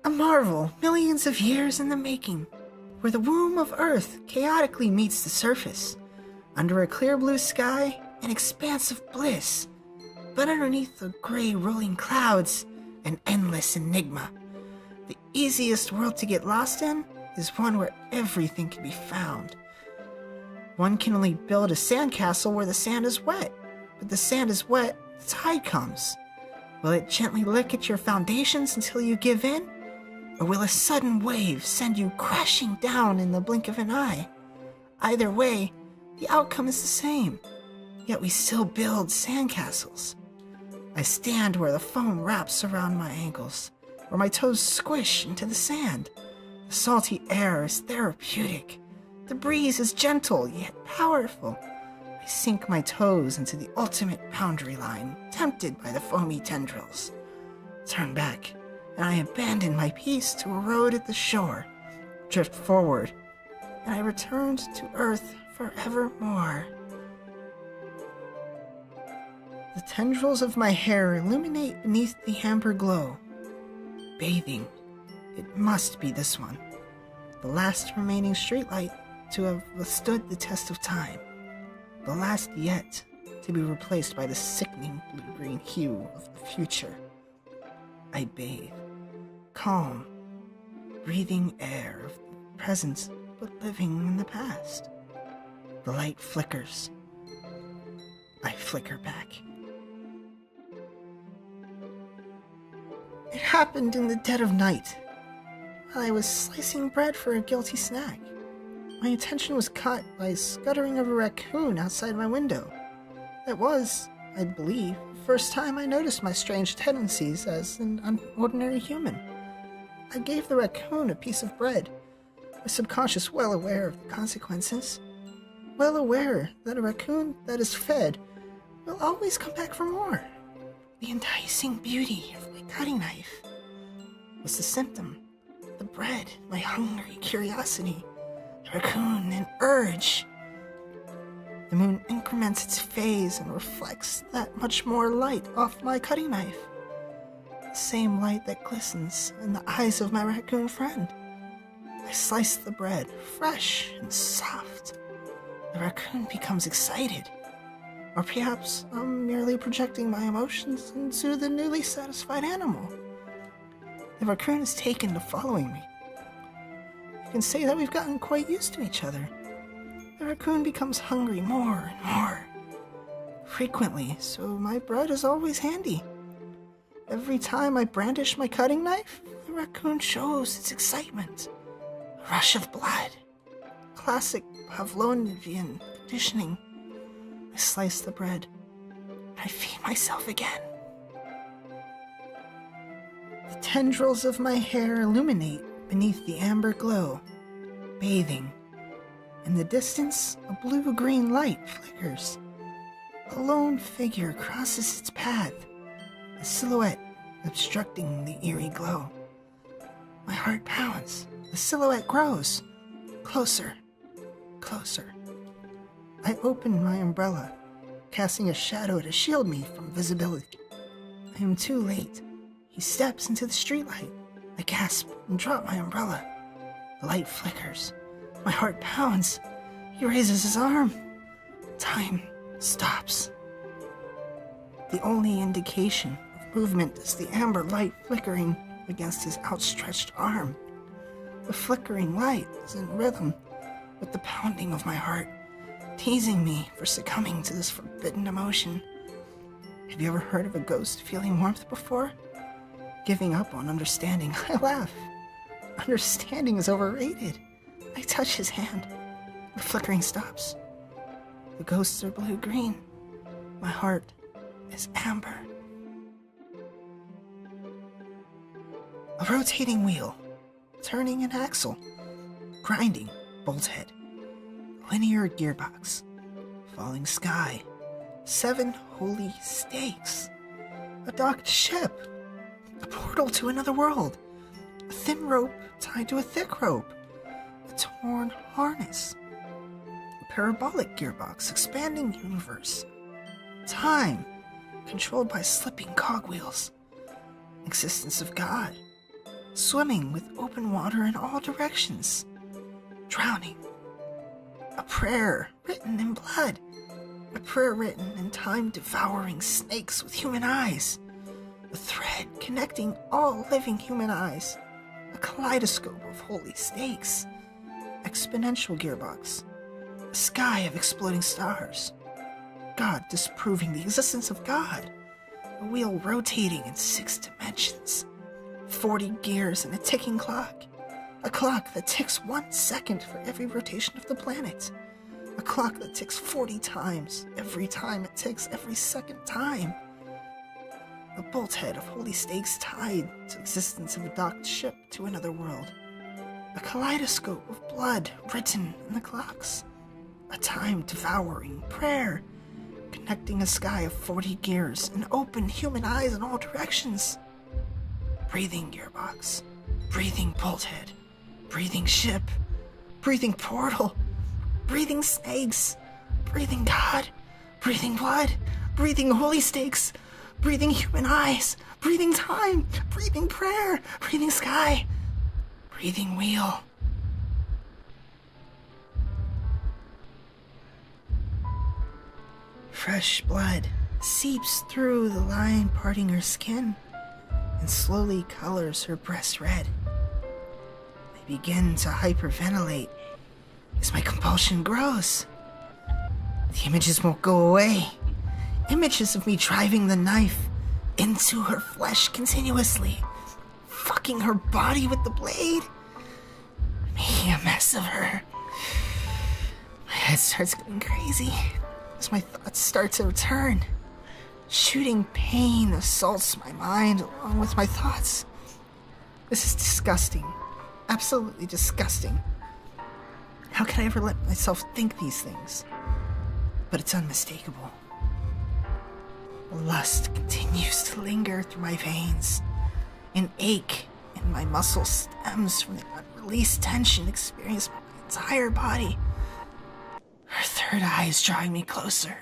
A marvel millions of years in the making, where the womb of Earth chaotically meets the surface, under a clear blue sky, an expanse of bliss, but underneath the gray rolling clouds, an endless enigma. The easiest world to get lost in is one where everything can be found. One can only build a sandcastle where the sand is wet, but the sand is wet, the tide comes. Will it gently lick at your foundations until you give in? Or will a sudden wave send you crashing down in the blink of an eye? Either way, the outcome is the same, yet we still build sandcastles. I stand where the foam wraps around my ankles, where my toes squish into the sand. The salty air is therapeutic. The breeze is gentle yet powerful. I sink my toes into the ultimate boundary line, tempted by the foamy tendrils. Turn back, and I abandon my peace to erode at the shore, drift forward, and I returned to Earth forevermore. The tendrils of my hair illuminate beneath the amber glow. Bathing. It must be this one, the last remaining streetlight to have withstood the test of time, the last yet to be replaced by the sickening blue-green hue of the future. I bathe, calm, breathing air of the present but living in the past. The light flickers. I flicker back. It happened in the dead of night, while I was slicing bread for a guilty snack. My attention was caught by the scuttering of a raccoon outside my window. That was, I believe, the first time I noticed my strange tendencies as an ordinary human. I gave the raccoon a piece of bread, my subconscious well aware of the consequences, well aware that a raccoon that is fed will always come back for more. The enticing beauty of my cutting knife was the symptom. The bread, my hungry curiosity. The raccoon, an urge. The moon increments its phase and reflects that much more light off my cutting knife. The same light that glistens in the eyes of my raccoon friend. I slice the bread, fresh and soft. The raccoon becomes excited. Or perhaps I'm merely projecting my emotions into the newly satisfied animal. The raccoon is taken to following me. You can say that we've gotten quite used to each other. The raccoon becomes hungry more and more. Frequently, so my bread is always handy. Every time I brandish my cutting knife, the raccoon shows its excitement. A rush of blood. Classic Pavlovian conditioning. I slice the bread. I feed myself again. The tendrils of my hair illuminate beneath the amber glow, bathing. In the distance, a blue-green light flickers. A lone figure crosses its path, a silhouette obstructing the eerie glow. My heart pounds. The silhouette grows. Closer, closer. I open my umbrella, casting a shadow to shield me from visibility. I am too late. He steps into the streetlight. I gasp and drop my umbrella. The light flickers. My heart pounds. He raises his arm. Time stops. The only indication of movement is the amber light flickering against his outstretched arm. The flickering light is in rhythm with the pounding of my heart, teasing me for succumbing to this forbidden emotion. Have you ever heard of a ghost feeling warmth before? Giving up on understanding, I laugh. Understanding is overrated. I touch his hand. The flickering stops. The ghosts are blue-green. My heart is amber. A rotating wheel, turning an axle, grinding bolt head, linear gearbox, falling sky, 7 holy stakes, a docked ship, a portal to another world, a thin rope tied to a thick rope, a torn harness, a parabolic gearbox, expanding universe, time controlled by slipping cogwheels, existence of God, swimming with open water in all directions, drowning. A prayer written in blood, a prayer written in time devouring snakes with human eyes, a thread connecting all living human eyes, a kaleidoscope of holy snakes, exponential gearbox, a sky of exploding stars, God disproving the existence of God, a wheel rotating in 6 dimensions, 40 gears and a ticking clock, a clock that ticks 1 second for every rotation of the planet, a clock that ticks 40 times every time it ticks every second time, a bolt head of holy stakes tied to existence of a docked ship to another world, a kaleidoscope of blood written in the clocks, a time-devouring prayer connecting a sky of 40 gears and open human eyes in all directions. Breathing gearbox, breathing bolt head, breathing ship, breathing portal, breathing snakes, breathing God, breathing blood, breathing holy stakes, breathing human eyes, breathing time, breathing prayer, breathing sky, breathing wheel. Fresh blood seeps through the line parting her skin and slowly colors her breast red. I begin to hyperventilate as my compulsion grows. The images won't go away. Images of me driving the knife into her flesh continuously, fucking her body with the blade, making a mess of her. My head starts going crazy as my thoughts start to return. Shooting pain assaults my mind along with my thoughts. This is disgusting. Absolutely disgusting. How could I ever let myself think these things? But it's unmistakable. The lust continues to linger through my veins. An ache in my muscles stems from the unreleased tension experienced by my entire body. Her third eye is drawing me closer.